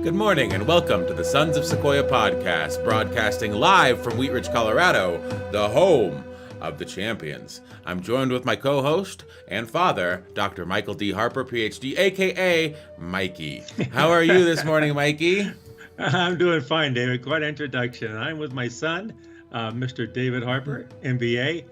Good morning and welcome to the Sons of Sequoia podcast, broadcasting live from Wheat Ridge, Colorado, the home of the champions. I'm joined with my co-host and father, Dr. Michael D. Harper, PhD, aka Mikey. How are you this morning, Mikey? I'm doing fine, David. Quite an introduction. I'm with my son, Mr. David Harper, MBA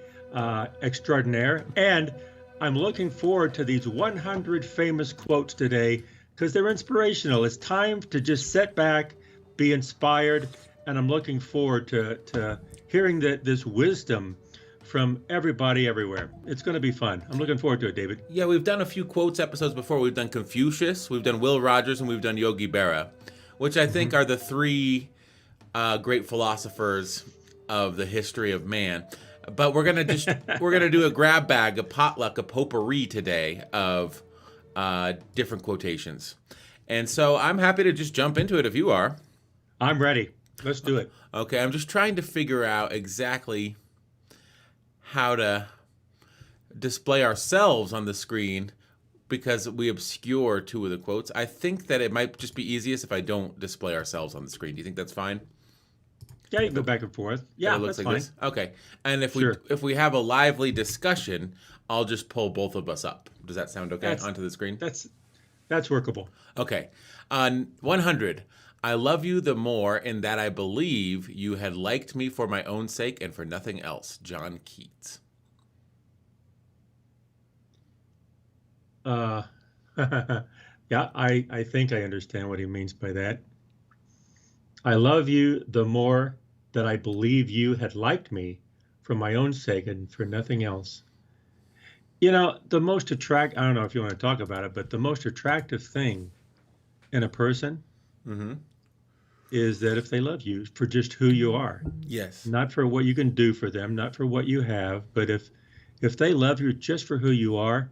extraordinaire, and I'm looking forward to these 100 famous quotes today because they're inspirational. It's time to just sit back, be inspired, and I'm looking forward to hearing this wisdom from everybody everywhere. It's going to be fun. I'm looking forward to it, David. Yeah, we've done a few quotes episodes before. We've done Confucius, we've done Will Rogers, and we've done Yogi Berra, which I think are the three great philosophers of the history of man. But we're gonna do a grab bag, a potluck, a potpourri today of different quotations. And so I'm happy to just jump into it if you are. I'm ready. Let's do it. Okay, I'm just trying to figure out exactly how to display ourselves on the screen because we obscure two of the quotes. I think that it might just be easiest if I don't display ourselves on the screen. Do you think that's fine? Yeah, you can go back and forth. Yeah, it looks that's like fine. this. Okay. And if Sure. we have a lively discussion, I'll just pull both of us up. Does that sound okay onto the screen? That's workable. Okay. On 100, I love you the more in that I believe you had liked me for my own sake and for nothing else. John Keats. Yeah, I think I understand what he means by that. I love you the more that I believe you had liked me for my own sake and for nothing else. You know, I don't know if you want to talk about it, but the most attractive thing in a person is that if they love you for just who you are. Yes. Not for what you can do for them, not for what you have, but if they love you just for who you are,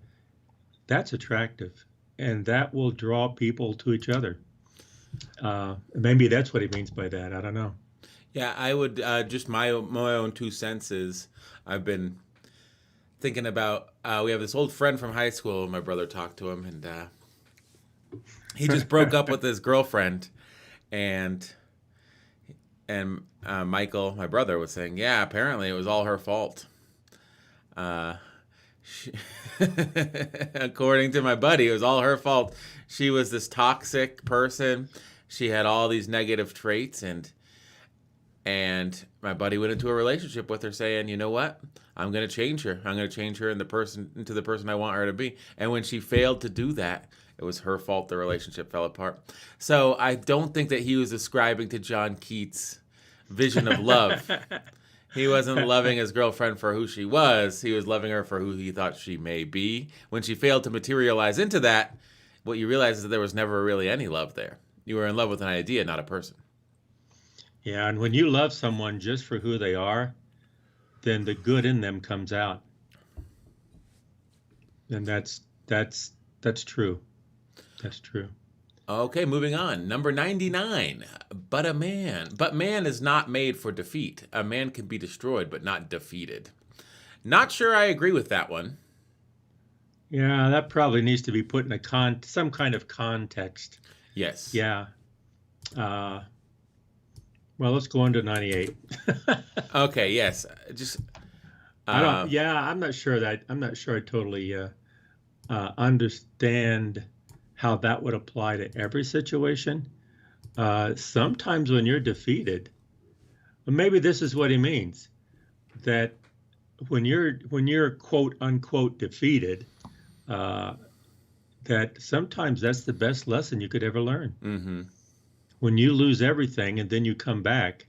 that's attractive, and that will draw people to each other. Maybe that's what he means by that. I don't know. Yeah, I would just my own 2 cents is I've been thinking about we have this old friend from high school. My brother talked to him, and he just broke up with his girlfriend, and Michael, my brother, was saying, yeah, apparently it was all her fault. According to my buddy, it was all her fault. She was this toxic person. She had all these negative traits, and my buddy went into a relationship with her saying, you know what? I'm going to change her. I'm going to change her into the person I want her to be. And when she failed to do that, it was her fault the relationship fell apart. So I don't think that he was ascribing to John Keats' vision of love. He wasn't loving his girlfriend for who she was. He was loving her for who he thought she may be. When she failed to materialize into that, what you realize is that there was never really any love there. You were in love with an idea, not a person. Yeah, and when you love someone just for who they are, then the good in them comes out. And that's true. That's true. Okay, moving on. Number 99. But man is not made for defeat. A man can be destroyed, but not defeated. Not sure I agree with that one. Yeah, that probably needs to be put in some kind of context. Yes. Yeah. Well, let's go on to 98. Okay, yes. Just I'm not sure I totally understand how that would apply to every situation. Sometimes when you're defeated, maybe this is what he means, that when you're quote unquote defeated, that sometimes that's the best lesson you could ever learn. Mm-hmm. When you lose everything and then you come back,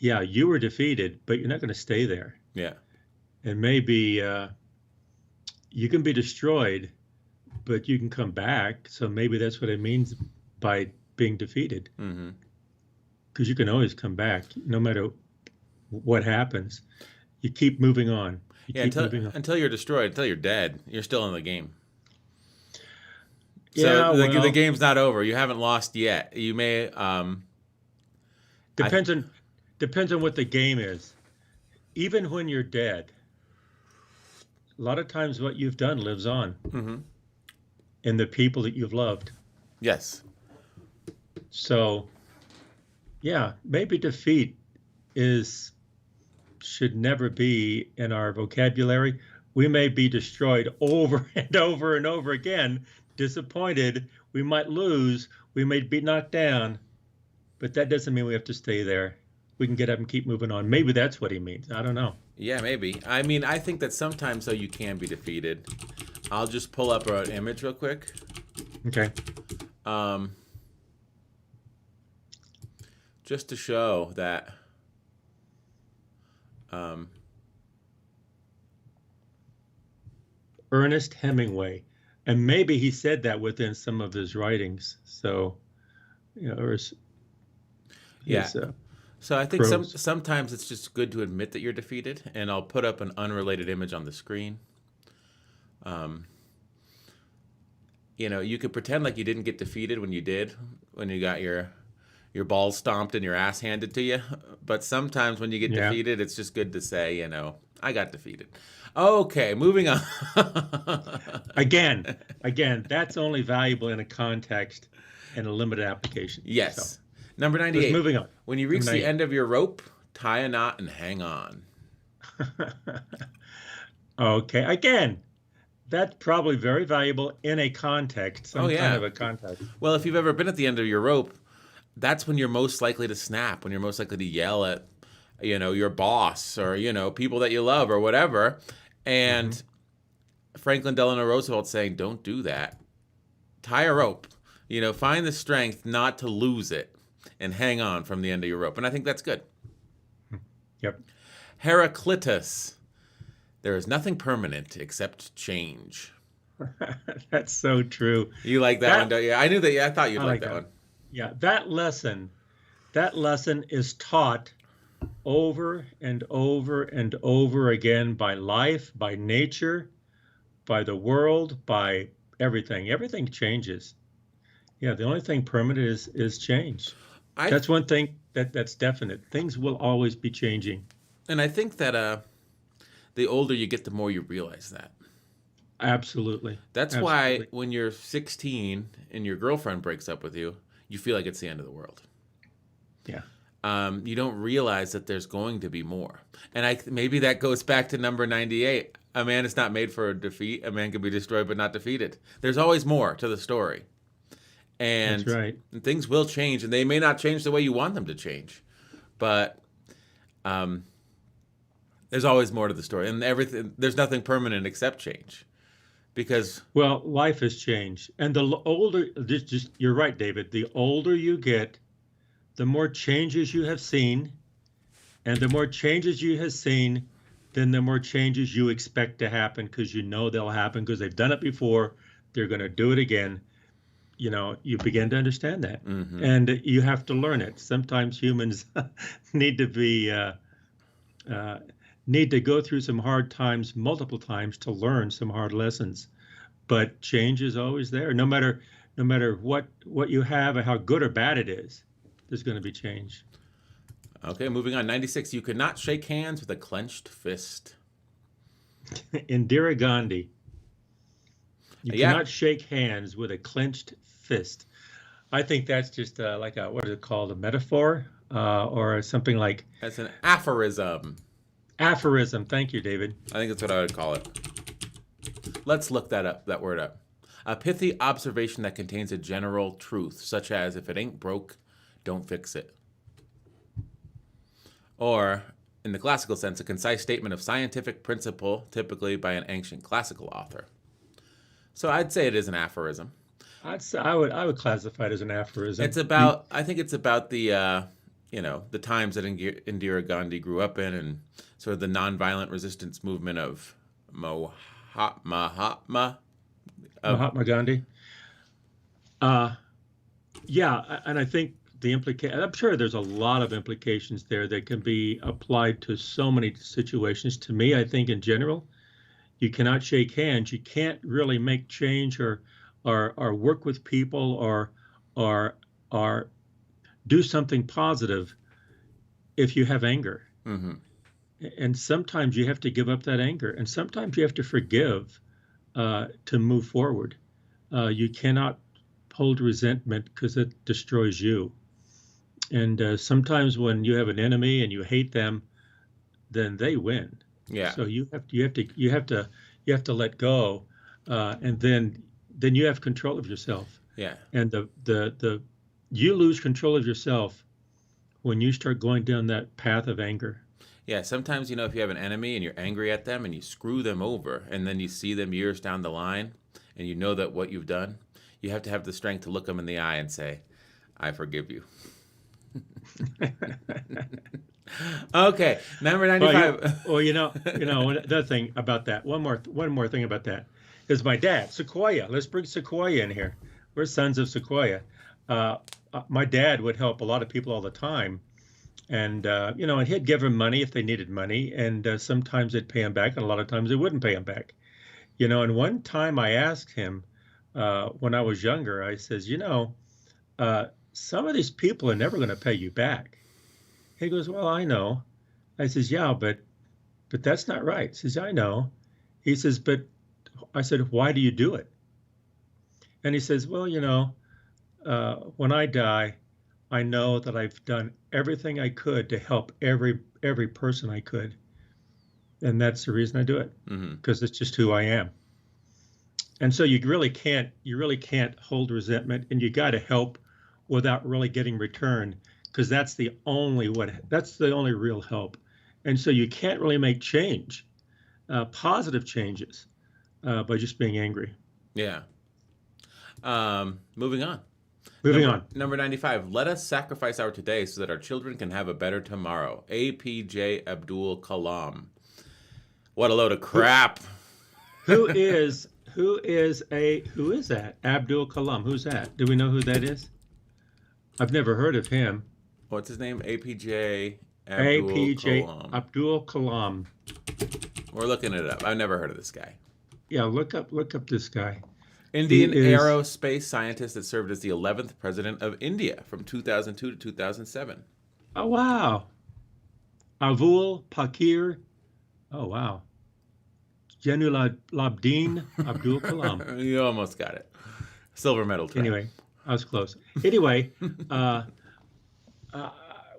yeah, you were defeated, but you're not going to stay there. Yeah. And maybe you can be destroyed, but you can come back. So maybe that's what it means by being defeated. Mm-hmm. Because you can always come back, no matter what happens. You keep moving on. Until you're destroyed, until you're dead, you're still in the game. Yeah, so the game's not over. You haven't lost yet. You may. Depends on what the game is. Even when you're dead, a lot of times what you've done lives on. Mm-hmm. And the people that you've loved. Yes. So, yeah, maybe defeat is should never be in our vocabulary. We may be destroyed over and over and over again, disappointed. We might lose. We may be knocked down, but that doesn't mean we have to stay there. We can get up and keep moving on. Maybe that's what he means. I don't know. Yeah, maybe. I mean, I think that sometimes though you can be defeated. I'll just pull up an image real quick. Okay. Just to show that Ernest Hemingway. And maybe he said that within some of his writings. So, or yeah. So I think prose. sometimes it's just good to admit that you're defeated, and I'll put up an unrelated image on the screen. You could pretend like you didn't get defeated when you did, when you got your balls stomped and your ass handed to you. But sometimes when you get defeated, it's just good to say, I got defeated. Okay, moving on. Again, that's only valuable in a context and a limited application. Yes. So, number 98. Moving on. When you reach the end of your rope, tie a knot and hang on. Okay. Again, that's probably very valuable in a context, kind of a context. Well, if you've ever been at the end of your rope, that's when you're most likely to snap, when you're most likely to yell at, your boss or, people that you love or whatever. And Franklin Delano Roosevelt saying, don't do that. Tie a rope. Find the strength not to lose it and hang on from the end of your rope. And I think that's good. Yep. Heraclitus. There is nothing permanent except change. That's so true. You like that one, don't you? I knew that. Yeah, I thought you'd like that one. Yeah, that lesson is taught over and over and over again by life, by nature, by the world, by everything. Everything changes. Yeah, the only thing permanent is change. That's one thing that's definite. Things will always be changing. And I think that the older you get, the more you realize that. Absolutely. That's why when you're 16 and your girlfriend breaks up with you, you feel like it's the end of the world. Yeah. You don't realize that there's going to be more. And maybe that goes back to number 98. A man is not made for a defeat. A man can be destroyed but not defeated. There's always more to the story. And that's right. Things will change, and they may not change the way you want them to change. But there's always more to the story. And there's nothing permanent except change. Because life has changed. And the older, you're right, David, the older you get, the more changes you have seen, and the more changes you have seen, then the more changes you expect to happen because they'll happen because they've done it before. They're going to do it again. You begin to understand that, and you have to learn it. Sometimes humans need to go through some hard times multiple times to learn some hard lessons. But change is always there, no matter what you have and how good or bad it is. There's going to be change. Okay, moving on. 96. You could not shake hands with a clenched fist. Indira Gandhi. You cannot shake hands with a clenched fist. I think that's just what is it called? A metaphor or something like. That's an aphorism. Aphorism. Thank you, David. I think that's what I would call it. Let's look that word up. A pithy observation that contains a general truth, such as if it ain't broke, don't fix it. Or, in the classical sense, a concise statement of scientific principle, typically by an ancient classical author. So I'd say it is an aphorism. I would classify it as an aphorism. I think it's about the the times that Indira Gandhi grew up in, and sort of the nonviolent resistance movement of Mahatma Gandhi. Yeah, and I think I'm sure there's a lot of implications there that can be applied to so many situations. To me, I think in general, you cannot shake hands. You can't really make change or work with people or do something positive if you have anger. Mm-hmm. And sometimes you have to give up that anger, and sometimes you have to forgive to move forward. You cannot hold resentment because it destroys you. And sometimes when you have an enemy and you hate them, then they win. Yeah. So you have to let go, and then you have control of yourself. Yeah. And the you lose control of yourself when you start going down that path of anger. Yeah, sometimes, if you have an enemy and you're angry at them and you screw them over and then you see them years down the line and you know that what you've done, you have to have the strength to look them in the eye and say, I forgive you. Okay, number 95. Another thing about that. One more thing about that is my dad, Sequoia. Let's bring Sequoia in here. We're sons of Sequoia. My dad would help a lot of people all the time, and and he'd give them money if they needed money, and sometimes they'd pay him back, and a lot of times they wouldn't pay him back. And one time I asked him when I was younger, I says, some of these people are never going to pay you back. He goes, well, I know. I says, yeah, but that's not right. He says, I know. He says, but I said, why do you do it? And he says, well, when I die, I know that I've done everything I could to help every person I could. And that's the reason I do it, because it's just who I am. And so you really can't hold resentment, and you got to help without really getting return, because that's the only real help. And so you can't really make change, positive changes, by just being angry. Yeah. Moving on. Number 95. Let us sacrifice our today so that our children can have a better tomorrow. APJ Abdul Kalam. What a load of crap. Who is that? Abdul Kalam. Who's that? Do we know who that is? I've never heard of him. What's his name? APJ Kalam. Abdul Kalam. We're looking it up. I've never heard of this guy. Yeah, look up this guy. Indian aerospace scientist that served as the 11th president of India from 2002 to 2007. Oh, wow. Avul Pakir. Oh, wow. Jainulabdin Abdul Kalam. You almost got it. Silver medal try. Anyway, I was close. Anyway,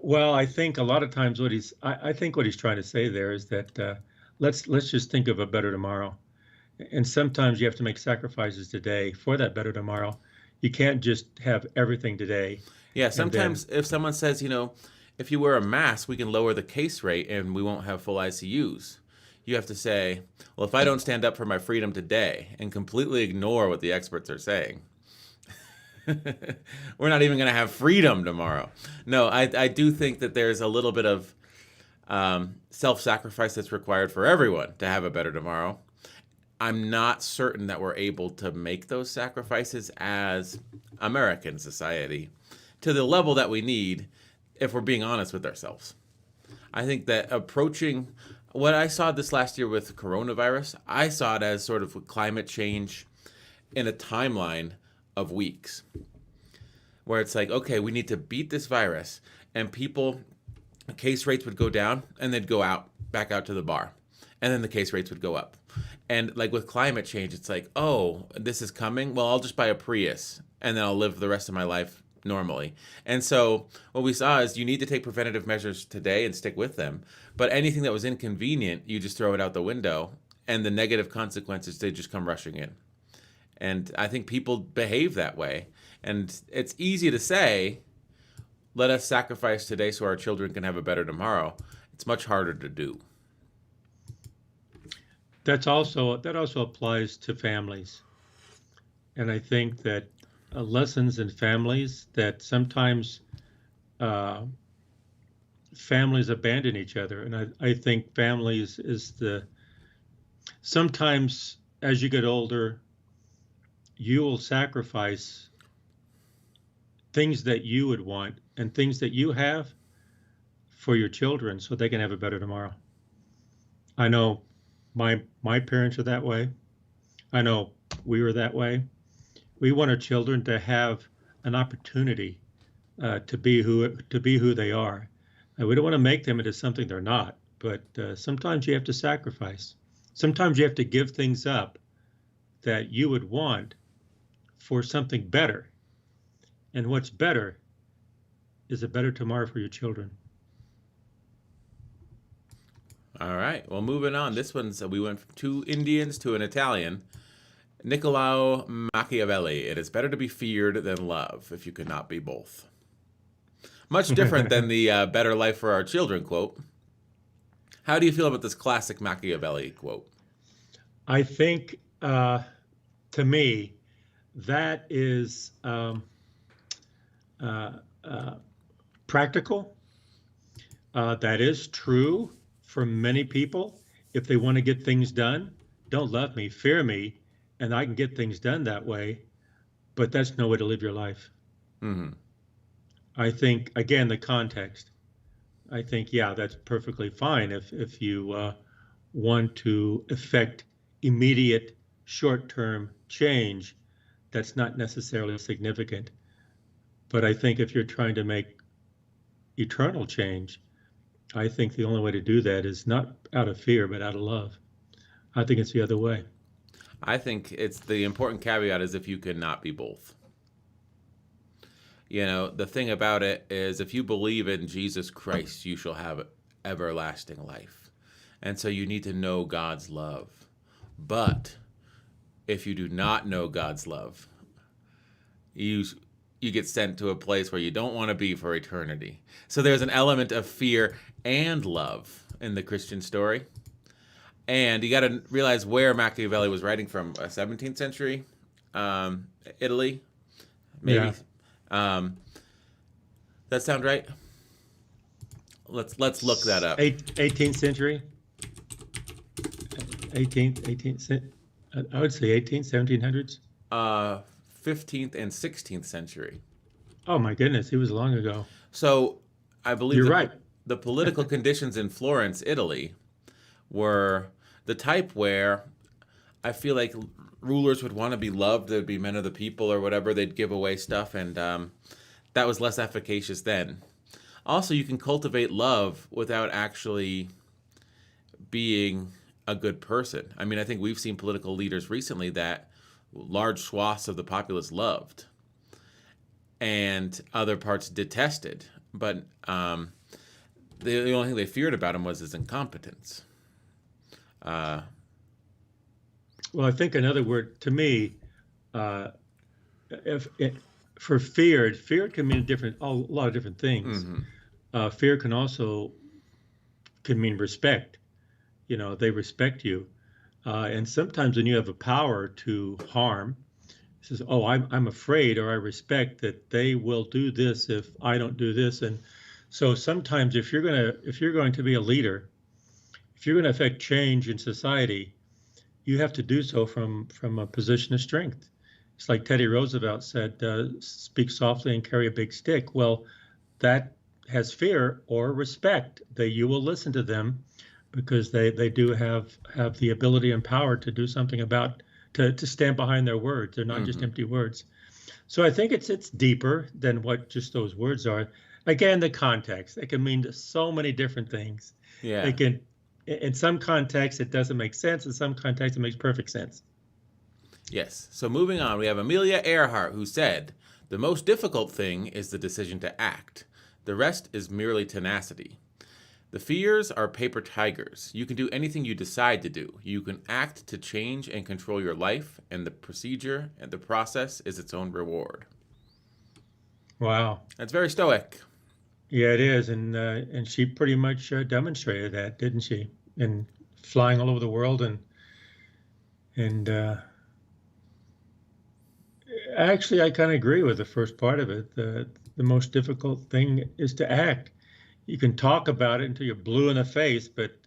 well, I think a lot of times what he's trying to say there is that let's just think of a better tomorrow. And sometimes you have to make sacrifices today for that better tomorrow. You can't just have everything today. Yeah, sometimes if someone says, if you wear a mask, we can lower the case rate and we won't have full ICUs. You have to say, well, if I don't stand up for my freedom today and completely ignore what the experts are saying, we're not even going to have freedom tomorrow. No, I do think that there's a little bit of self-sacrifice that's required for everyone to have a better tomorrow. I'm not certain that we're able to make those sacrifices as American society to the level that we need if we're being honest with ourselves. I think that approaching what I saw this last year with coronavirus, I saw it as sort of climate change in a timeline of weeks where it's like, okay, we need to beat this virus, and case rates would go down and they'd go back out to the bar, and then the case rates would go up. And like with climate change, it's like, oh, this is coming. Well, I'll just buy a Prius and then I'll live the rest of my life normally. And so what we saw is you need to take preventative measures today and stick with them. But anything that was inconvenient, you just throw it out the window, and the negative consequences, they just come rushing in. And I think people behave that way. And it's easy to say, let us sacrifice today so our children can have a better tomorrow. It's much harder to do. That also applies to families. And I think that lessons in families, that sometimes families abandon each other. And I think families sometimes as you get older, you will sacrifice things that you would want and things that you have for your children so they can have a better tomorrow. I know my parents are that way. I know we were that way. We want our children to have an opportunity to be who they are. We don't want to make them into something they're not, but sometimes you have to sacrifice. Sometimes you have to give things up that you would want for something better. And what's better is a better tomorrow for your children. All right. Well, moving on. This one's we went from two Indians to an Italian. Niccolò Machiavelli. It is better to be feared than love if you could not be both. Much different than the better life for our children quote. How do you feel about this classic Machiavelli quote? I think, to me, that is practical. That is true for many people. If they want to get things done, don't love me, fear me, and I can get things done that way. But that's no way to live your life. Mm-hmm. I think, again, the context. I think, yeah, that's perfectly fine if you want to effect immediate short-term change that's not necessarily significant. But I think if you're trying to make eternal change, I think the only way to do that is not out of fear, but out of love. I think it's the other way. I think it's the important caveat is if you cannot be both. You know, the thing about it is if you believe in Jesus Christ, you shall have everlasting life. And so you need to know God's love. But if you do not know God's love, you get sent to a place where you don't want to be for eternity. So there's an element of fear and love in the Christian story. And you got to realize where Machiavelli was writing from, 17th century Italy, maybe. Yeah. That sound right? Let's look that up. 18th century. 18th. I would say 18th, 1700s. 15th and 16th century. Oh my goodness, it was long ago. So I believe You're right. The political conditions in Florence, Italy, were the type where I feel like rulers would want to be loved. They'd be men of the people or whatever. They'd give away stuff, and that was less efficacious then. Also, you can cultivate love without actually being a good person. I mean, I think we've seen political leaders recently that large swaths of the populace loved and other parts detested. But the only thing they feared about him was his incompetence. Well, I think another word to me, for fear can mean a lot of different things. Mm-hmm. Fear can also mean respect. You know, they respect you, and sometimes when you have a power to harm, it says, "Oh, I'm afraid, or I respect that they will do this if I don't do this." And so sometimes, if you're going to be a leader, if you're going to affect change in society, you have to do so from a position of strength. It's like Teddy Roosevelt said, speak softly and carry a big stick. Well, that has fear or respect that you will listen to them because they do have the ability and power to do something to stand behind their words. They're not just empty words. So I think it's deeper than what just those words are. Again, the context. It can mean so many different things. Yeah. It can, in some contexts, it doesn't make sense. In some contexts, it makes perfect sense. Yes. So moving on, we have Amelia Earhart, who said, "The most difficult thing is the decision to act. The rest is merely tenacity. The fears are paper tigers. You can do anything you decide to do. You can act to change and control your life, and the procedure and the process is its own reward." Wow. That's very stoic. Yeah, it is, and she pretty much demonstrated that, didn't she? And flying all over the world, and actually, I kind of agree with the first part of it. The most difficult thing is to act. You can talk about it until you're blue in the face, but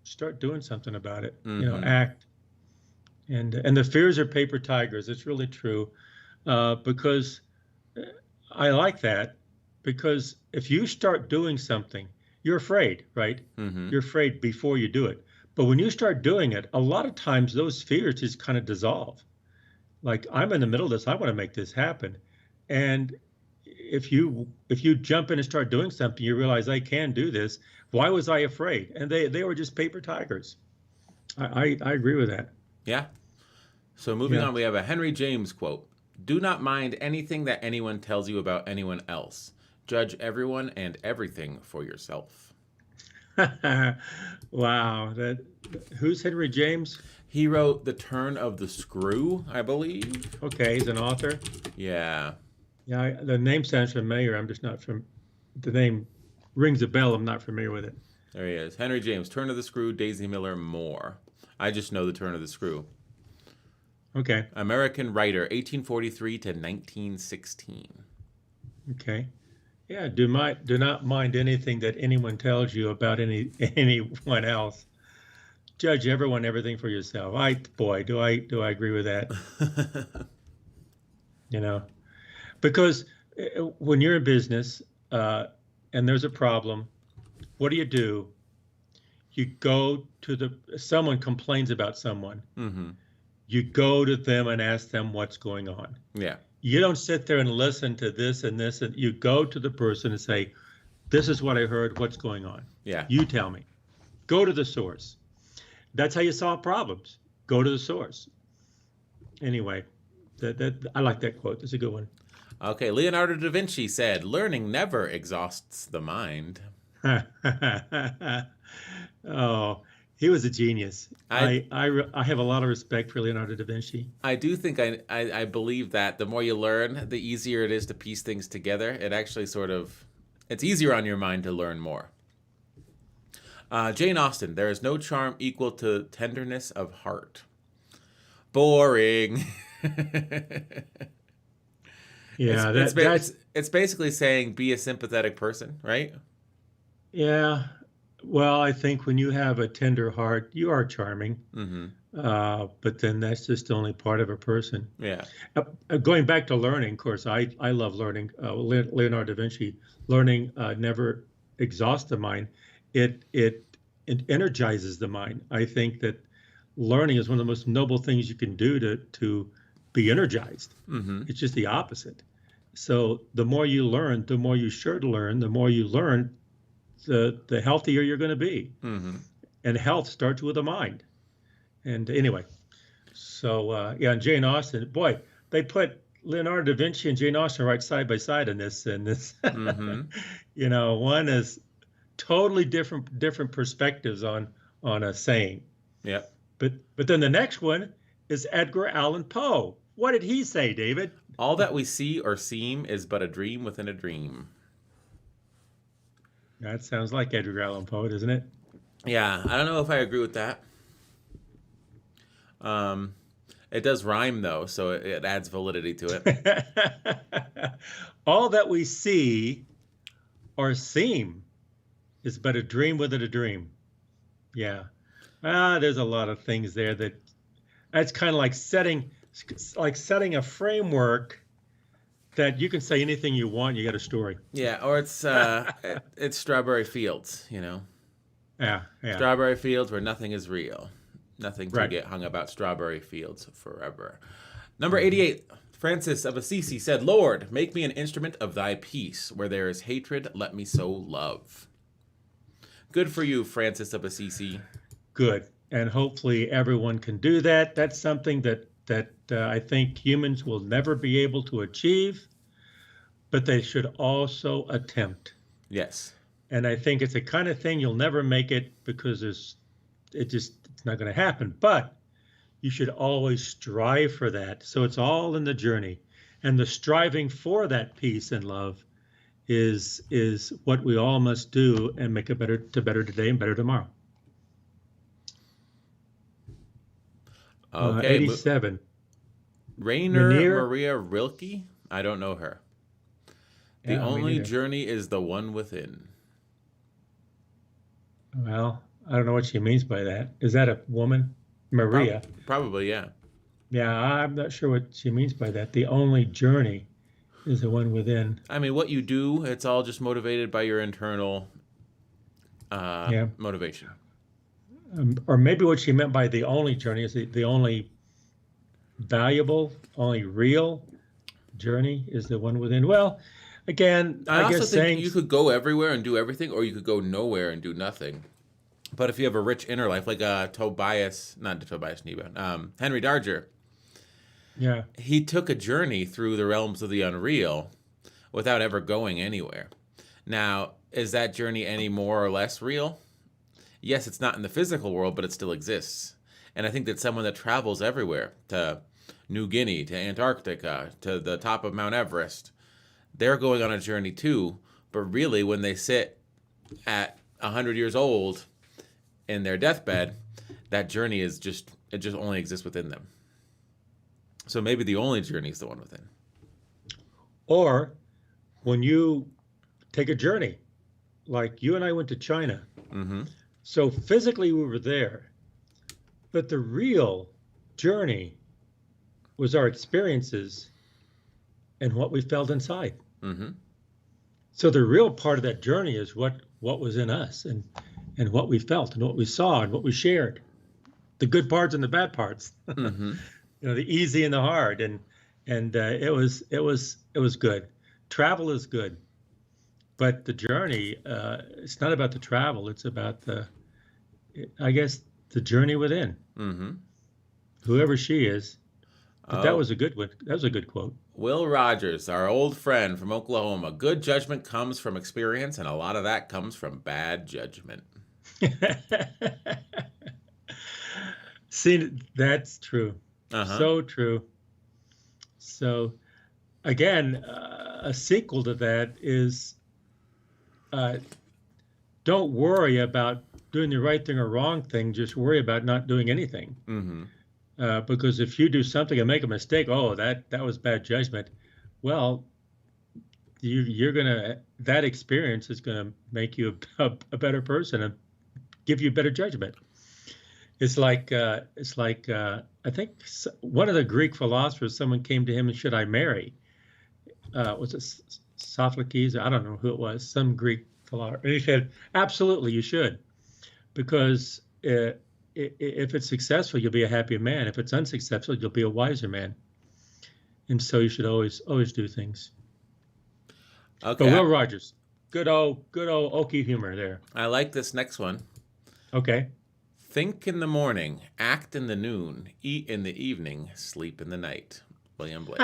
start doing something about it. Mm-hmm. You know, act. And the fears are paper tigers. It's really true, because I like that. Because if you start doing something, you're afraid, right? Mm-hmm. You're afraid before you do it. But when you start doing it, a lot of times those fears just kind of dissolve. Like, I'm in the middle of this, I want to make this happen. And if you jump in and start doing something, you realize I can do this. Why was I afraid? And they were just paper tigers. I agree with that. Yeah. So moving on, we have a Henry James quote. Do not mind anything that anyone tells you about anyone else. Judge everyone and everything for yourself. Wow. Who's Henry James? He wrote The Turn of the Screw, I believe. Okay, he's an author. Yeah. Yeah, the name sounds familiar. I'm just not from. The name rings a bell. I'm not familiar with it. There he is. Henry James, Turn of the Screw, Daisy Miller, more. I just know The Turn of the Screw. Okay. American writer, 1843 to 1916. Okay. Yeah. Do not mind anything that anyone tells you about anyone else. Judge everyone, everything for yourself. Do I agree with that? You know, because when you're in business and there's a problem, what do? You go to someone complains about someone. Mm-hmm. You go to them and ask them what's going on. Yeah. You don't sit there and listen to this and this, and you go to the person and say, this is what I heard, what's going on? Yeah. You tell me. Go to the source. That's how you solve problems. Go to the source. Anyway, I like that quote. That's a good one. Okay, Leonardo da Vinci said, learning never exhausts the mind. Oh, he was a genius. I have a lot of respect for Leonardo da Vinci. I do think I believe that the more you learn, the easier it is to piece things together. It actually it's easier on your mind to learn more. Jane Austen, there is no charm equal to tenderness of heart. Boring. Yeah, it's basically saying be a sympathetic person, right? Yeah. Well, I think when you have a tender heart, you are charming. Mm-hmm. But then that's just only part of a person. Yeah. Going back to learning, of course, I love learning. Leonardo da Vinci, learning never exhausts the mind. It energizes the mind. I think that learning is one of the most noble things you can do to be energized. Mm-hmm. It's just the opposite. So the more you learn, the more you sure to learn. The more you learn, the healthier you're going to be. Mm-hmm. And health starts with the mind. And anyway, so and Jane Austen, boy, they put Leonardo da Vinci and Jane Austen right side by side in this. Mm-hmm. One is totally different perspectives on a saying. Yeah. But then the next one is Edgar Allan Poe. What did he say, David? All that we see or seem is but a dream within a dream. That sounds like Edgar Allan Poe, doesn't it? Yeah, I don't know if I agree with that. It does rhyme though, so it adds validity to it. All that we see or seem is but a dream within a dream. Yeah. There's a lot of things there that's kind of like setting a framework that you can say anything you want. You got a story. Yeah, or it's Strawberry Fields, Yeah. Strawberry Fields where nothing is real. Nothing to Right. get hung about strawberry fields forever. Number 88, Francis of Assisi said, Lord, make me an instrument of thy peace. Where there is hatred, let me sow love. Good for you, Francis of Assisi. Good. And hopefully everyone can do that. That's something that I think humans will never be able to achieve, but they should also attempt. Yes. And I think it's the kind of thing you'll never make it because it's not going to happen. But you should always strive for that. So it's all in the journey. And the striving for that peace and love is what we all must do and make it better today and better tomorrow. Okay. 87. Rainer Maria Rilke? I don't know her. The only journey is the one within. Well, I don't know what she means by that. Is that a woman? Maria? Probably, yeah. Yeah, I'm not sure what she means by that. The only journey is the one within. I mean, what you do, it's all just motivated by your internal motivation. Or maybe what she meant by the only journey is the only valuable, only real journey is the one within. Well, again, I also think you could go everywhere and do everything, or you could go nowhere and do nothing. But if you have a rich inner life, like Henry Darger, Yeah. He took a journey through the realms of the unreal without ever going anywhere. Now, is that journey any more or less real? Yes, it's not in the physical world, but it still exists. And I think that someone that travels everywhere, to New Guinea, to Antarctica, to the top of Mount Everest, they're going on a journey too. But really, when they sit at 100 years old in their deathbed, that journey is just, it just only exists within them. So maybe the only journey is the one within. Or when you take a journey, like you and I went to China. Mm-hmm. So physically we were there, but the real journey was our experiences and what we felt inside. Mm-hmm. So the real part of that journey is what was in us and what we felt and what we saw and what we shared, the good parts and the bad parts, Mm-hmm. the easy and the hard, and it was good. Travel is good, but the journey, it's not about the travel. It's about I guess, the journey within. Mm-hmm. Whoever she is. But that Oh, was a good one. That was a good quote. Will Rogers, our old friend from Oklahoma. Good judgment comes from experience, and a lot of that comes from bad judgment. See, that's true. Uh-huh. So true. So, again, a sequel to that is uh, don't worry about doing the right thing or wrong thing. Just worry about not doing anything. Mm-hmm. Because if you do something and make a mistake, oh, that was bad judgment. Well, you're gonna that experience is gonna make you a better person and give you better judgment. It's like I think one of the Greek philosophers, someone came to him and should I marry? Was it Sophocles? I don't know who it was. Some Greek philosopher. And he said, absolutely, you should, because if it's successful, you'll be a happier man. If it's unsuccessful, you'll be a wiser man. And so you should always do things. Okay. But Will Rogers, good old Okie humor there. I like this next one. Okay. Think in the morning, act in the noon, eat in the evening, sleep in the night. William Blake.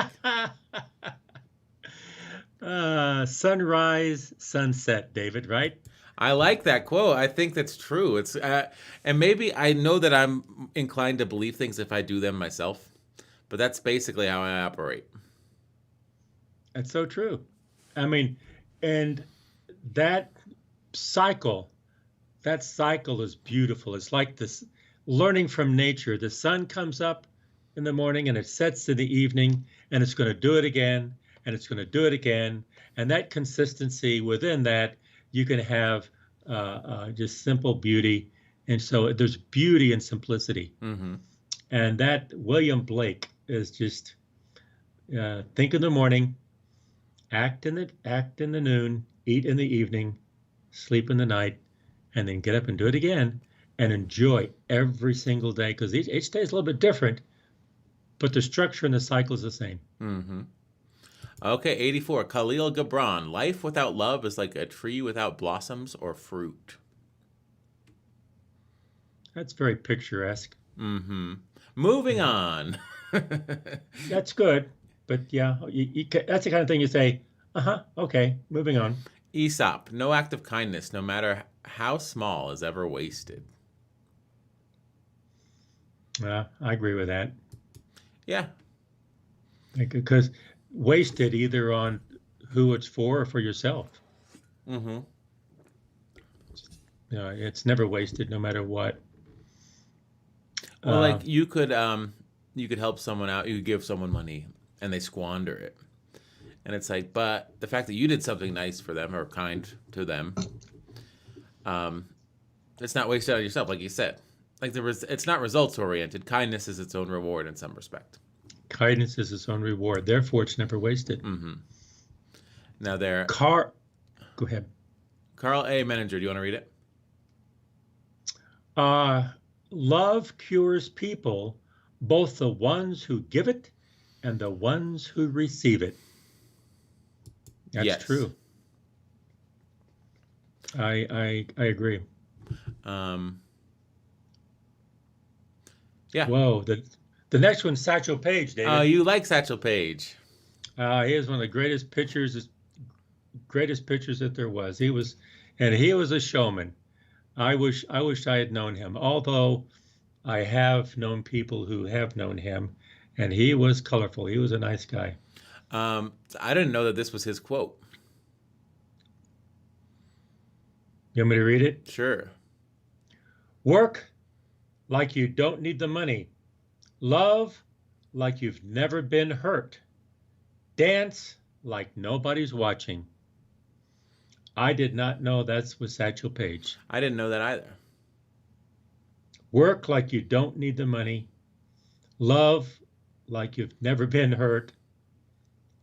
Sunrise, sunset, David, right? I like that quote. I think that's true. It's and maybe I know that I'm inclined to believe things if I do them myself, but that's basically how I operate. That's so true. I mean, and that cycle, that cycle is beautiful. It's like this learning from nature. The sun comes up in the morning and it sets in the evening, and it's going to do it again, and it's going to do it again. And that consistency within that, you can have just simple beauty. And so there's beauty in simplicity. Mm-hmm. And that William Blake is just think in the morning, act in the noon, eat in the evening, sleep in the night, and then get up and do it again and enjoy every single day, because each day is a little bit different, but the structure and the cycle is the same. Mm-hmm. Okay, 84. Khalil Gibran. Life without love is like a tree without blossoms or fruit. That's very picturesque. Mm-hmm. Moving on. That's good, but yeah, that's the kind of thing you say, okay, moving on. Aesop. No act of kindness, no matter how small, is ever wasted. I agree with that. Yeah. Because wasted either on who it's for or for yourself. Mm-hmm. It's never wasted, no matter what. Well, like you could help someone out. You could give someone money, and they squander it. And it's like, but the fact that you did something nice for them or kind to them, it's not wasted on yourself, like you said. Like it's not results oriented. Kindness is its own reward in some respect. Kindness is its own reward. Therefore, it's never wasted. Mm-hmm. Now there. Go ahead. Carl A. Menninger, do you want to read it? Love cures people, both the ones who give it and the ones who receive it. That's Yes. true. I agree. Yeah. Whoa, The next one's Satchel Paige, Oh, David. you like Satchel Paige. He is one of the greatest pitchers that there was. He was a showman. I wish I had known him. Although I have known people who have known him, and he was colorful. He was a nice guy. I didn't know that this was his quote. You want me to read it? Sure. Work like you don't need the money. Love like you've never been hurt. Dance like nobody's watching. I did not know that was Satchel Paige. I didn't know that either. Work like you don't need the money. Love like you've never been hurt.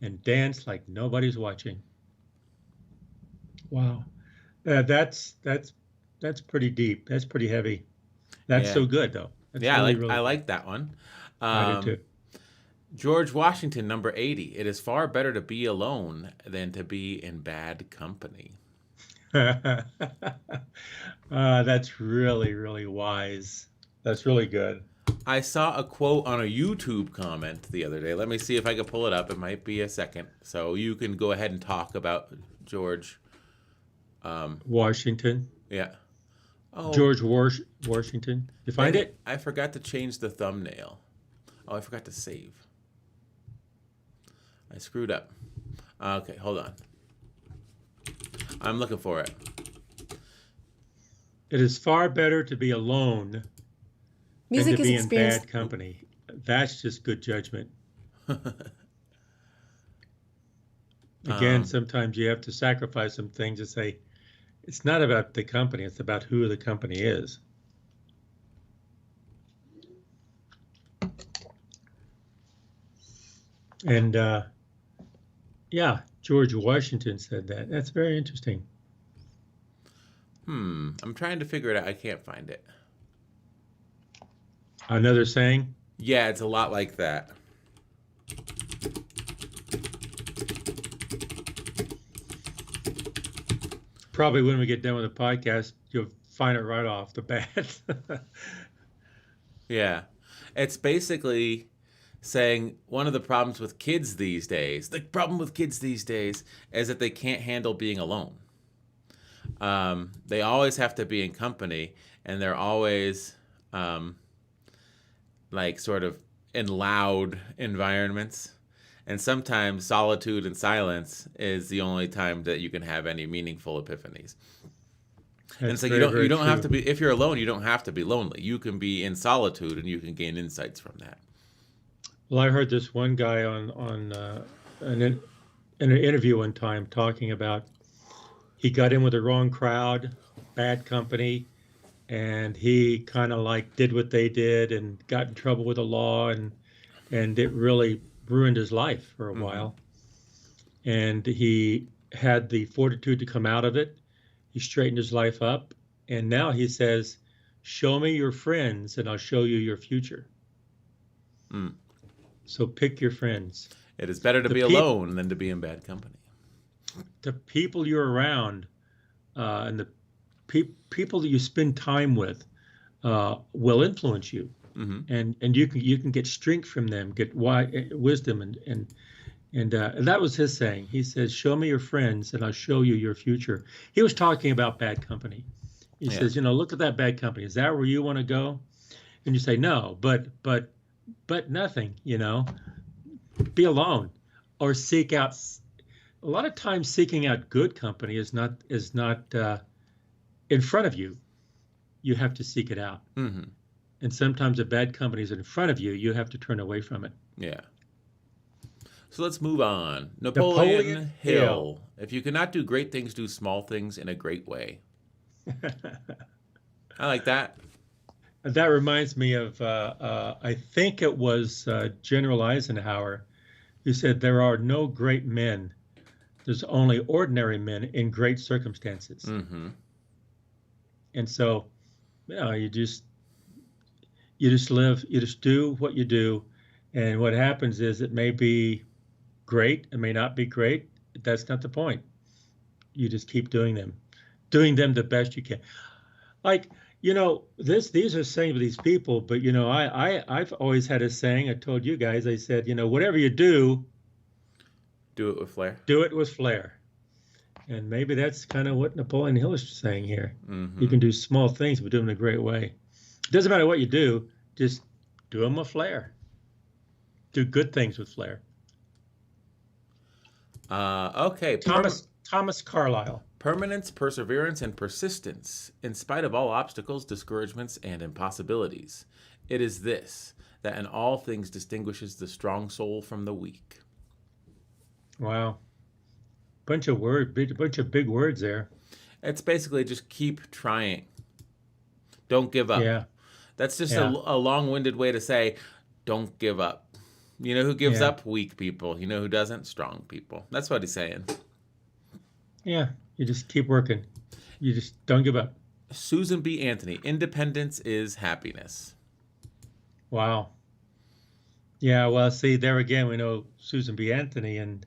And dance like nobody's watching. Wow. That's pretty deep. That's pretty heavy. That's Yeah. so good, though. That's Yeah, really, I really like that one. I do too. George Washington, number 80. It is far better to be alone than to be in bad company. That's really, really wise. That's really good. I saw a quote on a YouTube comment the other day. Let me see if I can pull it up. It might be a second. So you can go ahead and talk about George. Washington. Yeah. Oh, George Washington. You find it? I forgot to change the thumbnail. Oh, I forgot to save. I screwed up. Okay, hold on. I'm looking for it. It is far better to be alone Music than to is be in experience. bad company. That's just good judgment. Again, sometimes you have to sacrifice some things to say, it's not about the company, it's about who the company is. And yeah, George Washington said that. That's very interesting. I'm trying to figure it out. I can't find it. Another saying? Yeah, it's a lot like that. Probably when we get done with the podcast, you'll find it right off the bat. Yeah. It's basically saying one of the problems with kids these days, the problem with kids these days is that they can't handle being alone. They always have to be in company, and they're always like sort of in loud environments. And sometimes solitude and silence is the only time that you can have any meaningful epiphanies. And so you don't have to be, if you're alone, you don't have to be lonely. You can be in solitude and you can gain insights from that. Well, I heard this one guy in an interview one time talking about he got in with the wrong crowd, bad company, and he kind of like did what they did and got in trouble with the law, and it really ruined his life for a while. And he had the fortitude to come out of it. He straightened his life up, and now he says, "Show me your friends, and I'll show you your future." So pick your friends. It is better to be alone than to be in bad company. The people you're around, and the people that you spend time with, will influence you, and you can get strength from them, get wisdom, and that was his saying. He says, "Show me your friends, and I'll show you your future." He was talking about bad company. He says, look at that bad company. Is that where you want to go? And you say, no, but nothing. Be alone, or seek out. A lot of times, seeking out good company is not in front of you. You have to seek it out. And sometimes a bad company is in front of you. You have to turn away from it. Yeah. So let's move on. Napoleon Hill. If you cannot do great things, do small things in a great way. I like that. That reminds me of, I think it was General Eisenhower who said, "There are no great men. There's only ordinary men in great circumstances." And so, you just live, you just do what you do. And what happens is it may be great, it may not be great. That's not the point. You just keep doing them the best you can. Like, these are saying to these people, but I've always had a saying. I told you guys, I said, whatever you Do it with flair. do it with flair. And maybe that's kind of what Napoleon Hill is saying here. You Mm-hmm. can do small things, but do them in a great way. It doesn't matter what you do, just do them with flair. Do good things with flair. Okay. Thomas Carlyle. Permanence, perseverance, and persistence, in spite of all obstacles, discouragements, and impossibilities. It is this that in all things distinguishes the strong soul from the weak. Wow, bunch of big words there. It's basically just keep trying. Don't give up. Yeah, That's just yeah, a long winded way to say, don't give up. You know who gives yeah, up? Weak people. You know who doesn't? Strong people. That's what he's saying. yeah. You just keep working. You just don't give up. Susan B. Anthony, independence is happiness. Wow. Yeah. Well, see, there again, we know Susan B. Anthony, and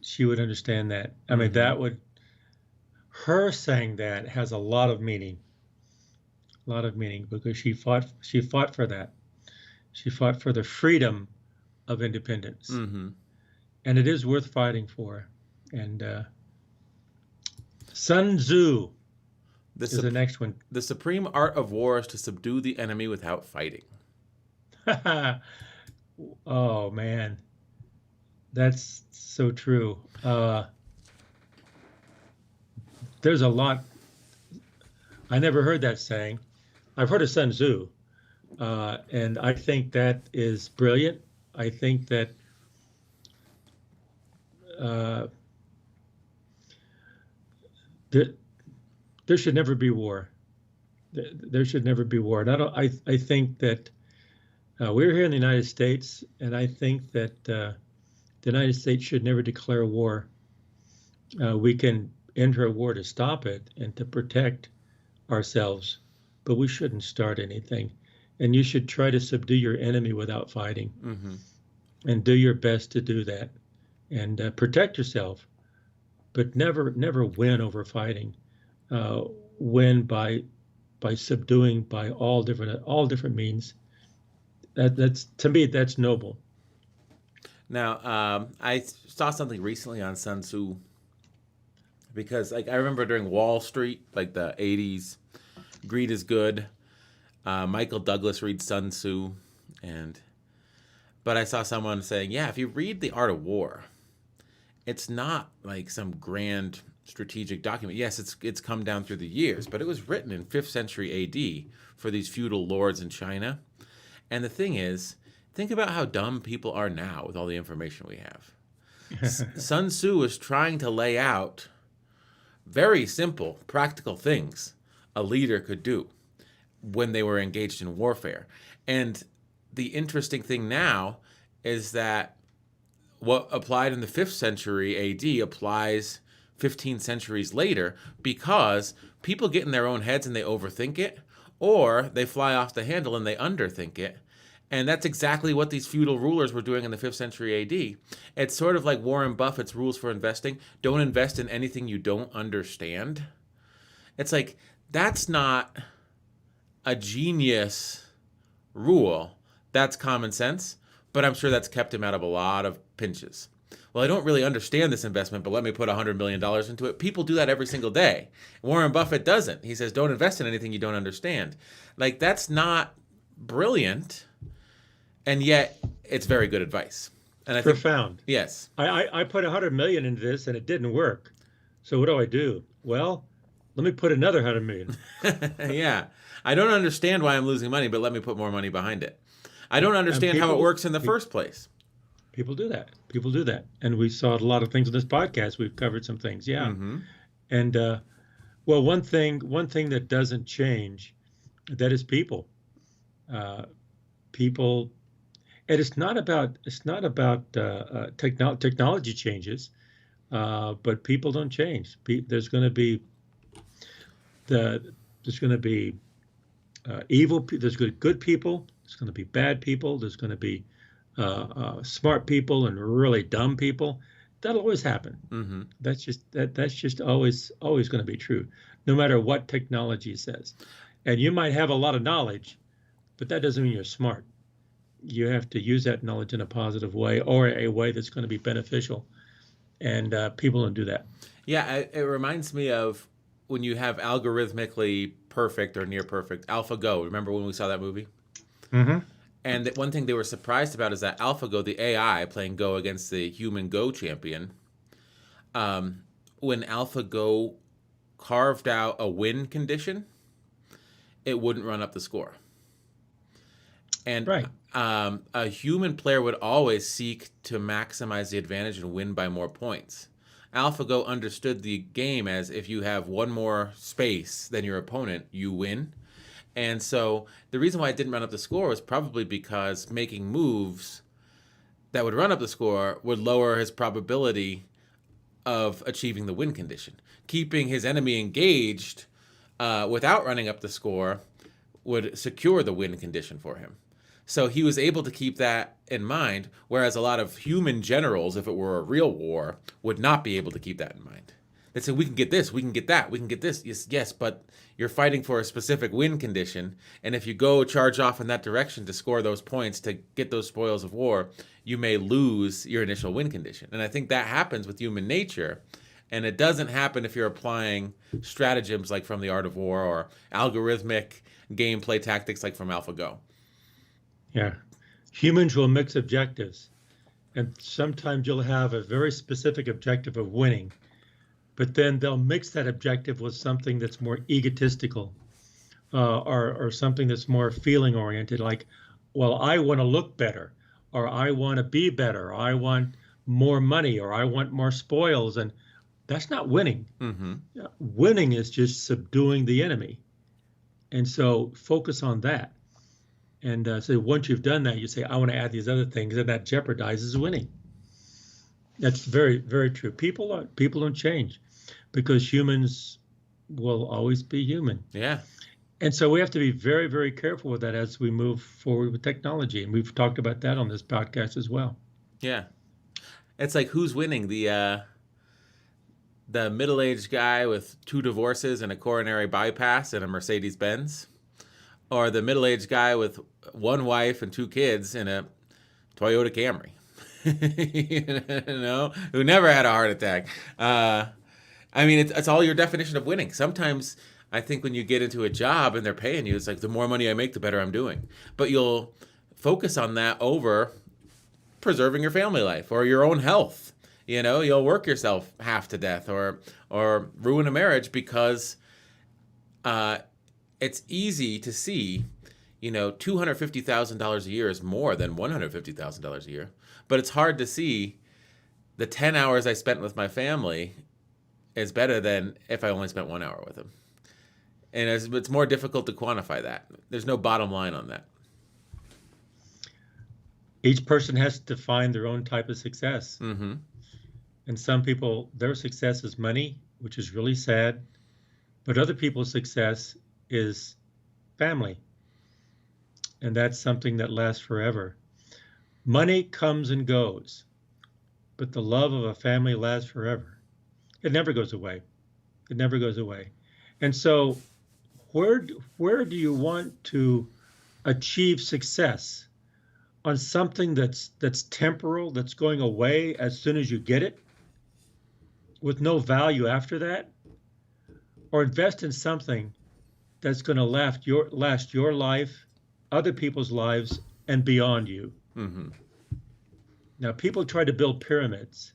she would understand that. I mean, Mm-hmm. her saying that has a lot of meaning. A lot of meaning because she fought for that. She fought for the freedom of independence, Mm-hmm. and it is worth fighting for. And Sun Tzu The, is the sup- next one. the supreme art of war is to subdue the enemy without fighting. Oh man, that's so true. There's a lot. I never heard that saying. I've heard of Sun Tzu, and I think that is brilliant. I think that uh, there, there should never be war. There should never be war. And I think that we're here in the United States, and I think that the United States should never declare war. We can enter a war to stop it and to protect ourselves, but we shouldn't start anything. And you should try to subdue your enemy without fighting, Mm-hmm. and do your best to do that, and protect yourself, but never win over fighting. Uh, win by subduing by all different means. That's to me that's noble. Now, I saw something recently on Sun Tzu because, like, I remember during Wall Street, like the '80s, Greed is Good. Michael Douglas reads Sun Tzu, but I saw someone saying, yeah, if you read The Art of War, it's not like some grand strategic document. Yes, it's come down through the years, but it was written in 5th century A.D. for these feudal lords in China. And the thing is, think about how dumb people are now with all the information we have. Sun Tzu is trying to lay out very simple, practical things a leader could do when they were engaged in warfare. And the interesting thing now is that what applied in the 5th century AD applies 15 centuries later because people get in their own heads and they overthink it, or they fly off the handle and they underthink it. And that's exactly what these feudal rulers were doing in the 5th century AD. It's sort of like Warren Buffett's rules for investing. Don't invest in anything you don't understand. It's like, that's not a genius rule. That's common sense, but I'm sure that's kept him out of a lot of pinches. Well, I don't really understand this investment, but let me put $100 million into it. People do that every single day. Warren Buffett doesn't. He says, don't invest in anything you don't understand. Like, that's not brilliant, and yet it's very good advice. And I think, Profound. yes. I put 100 million into this and it didn't work. So what do I do? Well, let me put another 100 million. Yeah. I don't understand why I'm losing money, but let me put more money behind it. I don't And understand how it works in the first place. people do that. People do that, and we saw a lot of things in this podcast. We've covered some things, yeah. Mm-hmm. And well, one thing that doesn't change, that is people. People, and it's not about technology changes, but people don't change. There's going to be there's going to be evil. There's good people. There's going to be bad people. There's going to be smart people and really dumb people. that'll always happen. Mm-hmm. That's just always going to be true, no matter what technology says. And you might have a lot of knowledge, but that doesn't mean you're smart. You have to use that knowledge in a positive way or a way that's going to be beneficial. And people don't do that. Yeah, it reminds me of when you have algorithmically perfect or near perfect AlphaGo. Remember when we saw that movie? Mm-hmm. And one thing they were surprised about is that AlphaGo, the AI playing Go against the human Go champion, when AlphaGo carved out a win condition, it wouldn't run up the score. And Right. A human player would always seek to maximize the advantage and win by more points. AlphaGo understood the game as if you have one more space than your opponent, you win. And so the reason why it didn't run up the score was probably because making moves that would run up the score would lower his probability of achieving the win condition. Keeping his enemy engaged without running up the score would secure the win condition for him. So he was able to keep that in mind, whereas a lot of human generals, if it were a real war, would not be able to keep that in mind. They'd say, we can get this, we can get that, we can get this. Yes, but you're fighting for a specific win condition, and if you go charge off in that direction to score those points to get those spoils of war, you may lose your initial win condition. And I think that happens with human nature, and it doesn't happen if you're applying stratagems like from the Art of War or algorithmic gameplay tactics like from AlphaGo. Yeah. Humans will mix objectives, and sometimes you'll have a very specific objective of winning, but then they'll mix that objective with something that's more egotistical, or something that's more feeling oriented, like, well, I want to look better, or I want to be better, or I want more money, or I want more spoils. And that's not winning. Mm-hmm. Winning is just subduing the enemy. And so focus on that. And so once you've done that, you say, I want to add these other things, and that jeopardizes winning. That's very, very true. People don't change because humans will always be human. Yeah. And so we have to be very, very careful with that as we move forward with technology. And we've talked about that on this podcast as well. Yeah. It's like, who's winning? The middle-aged guy with 2 divorces and a coronary bypass and a Mercedes-Benz? Or the middle-aged guy with 1 wife and 2 kids in a Toyota Camry? Who never had a heart attack. I mean, it's all your definition of winning. Sometimes I think when you get into a job and they're paying you, it's like the more money I make, the better I'm doing. But you'll focus on that over preserving your family life or your own health. You'll work yourself half to death or ruin a marriage because it's easy to see, $250,000 a year is more than $150,000 a year. But it's hard to see the 10 hours I spent with my family is better than if I only spent 1 hour with them. And it's more difficult to quantify that. There's no bottom line on that. Each person has to find their own type of success. Mm-hmm. And some people, their success is money, which is really sad. But other people's success is family. And that's something that lasts forever. Money comes and goes, but the love of a family lasts forever. It never goes away. It never goes away. And so where do you want to achieve success? On something that's temporal, that's going away as soon as you get it, with no value after that? Or invest in something that's going to last your life, other people's lives, and beyond you. Mm-hmm. Now, people try to build pyramids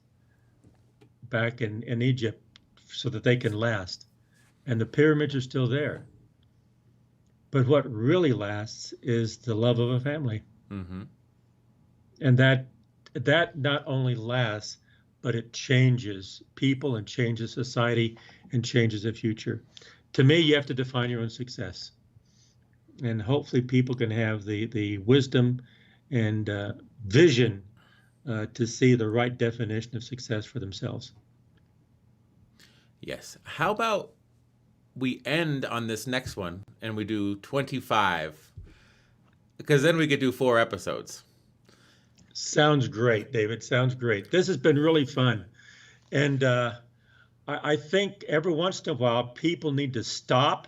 back in Egypt so that they can last, and the pyramids are still there. But what really lasts is the love of a family. Mm-hmm. And that not only lasts, but it changes people and changes society and changes the future. To me, you have to define your own success. And hopefully people can have the wisdom and vision to see the right definition of success for themselves. Yes. How about we end on this next one and we do 25? Because then we could do 4 episodes. Sounds great, David. Sounds great. This has been really fun. And I think every once in a while, people need to stop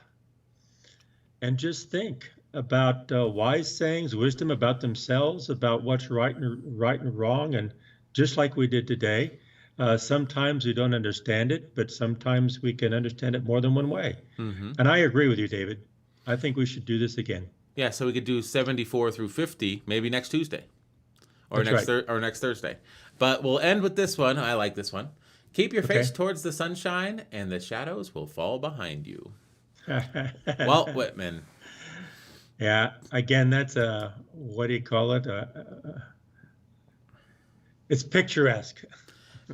and just think about wise sayings, wisdom about themselves, about what's right and wrong. And just like we did today, sometimes we don't understand it, but sometimes we can understand it more than one way. Mm-hmm. And I agree with you, David. I think we should do this again. Yeah, so we could do 74 through 50, maybe next Tuesday or That's right. or next Thursday. But we'll end with this one. I like this one. Keep your face Okay. towards the sunshine, and the shadows will fall behind you. Walt Whitman. Yeah. Again, that's a, what do you call it? It's picturesque.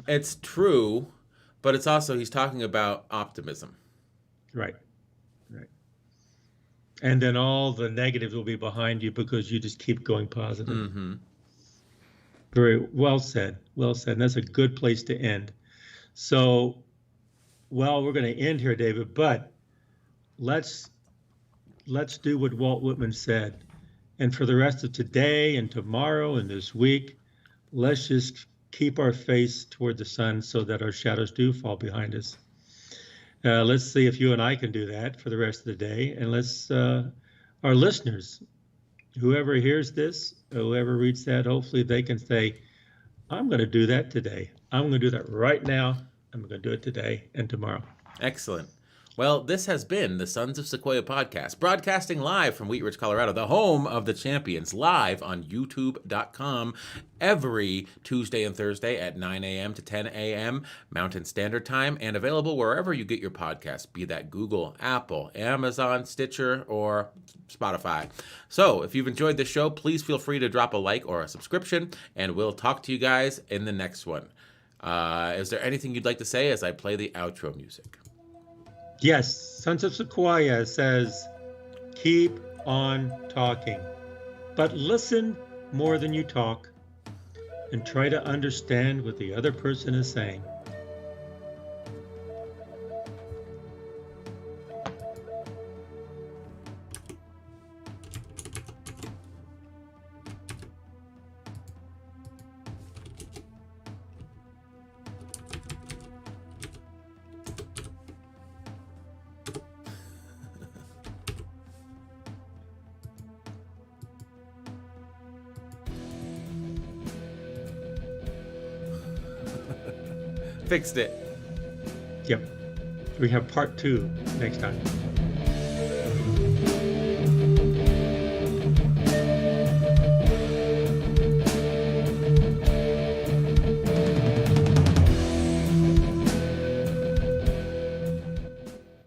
It's true, but it's also, he's talking about optimism. Right. Right. And then all the negatives will be behind you because you just keep going positive. Mm-hmm. Very well said. Well said. And that's a good place to end. So, well, we're going to end here, David, but let's do what Walt Whitman said. And for the rest of today and tomorrow and this week, let's just keep our face toward the sun so that our shadows do fall behind us. Let's see if you and I can do that for the rest of the day. And let's, our listeners, whoever hears this, whoever reads that, hopefully they can say, I'm going to do that today. I'm going to do that right now. I'm going to do it today and tomorrow. Excellent. Well, this has been the Sons of Sequoia podcast, broadcasting live from Wheat Ridge, Colorado, the home of the champions, live on youtube.com every Tuesday and Thursday at 9 a.m. to 10 a.m. Mountain Standard Time, and available wherever you get your podcasts, be that Google, Apple, Amazon, Stitcher, or Spotify. So if you've enjoyed the show, please feel free to drop a like or a subscription, and we'll talk to you guys in the next one. Is there anything you'd like to say as I play the outro music? Yes, Sons of Sequoia says, keep on talking, but listen more than you talk and try to understand what the other person is saying. Fixed it. Yep. We have part 2 next time.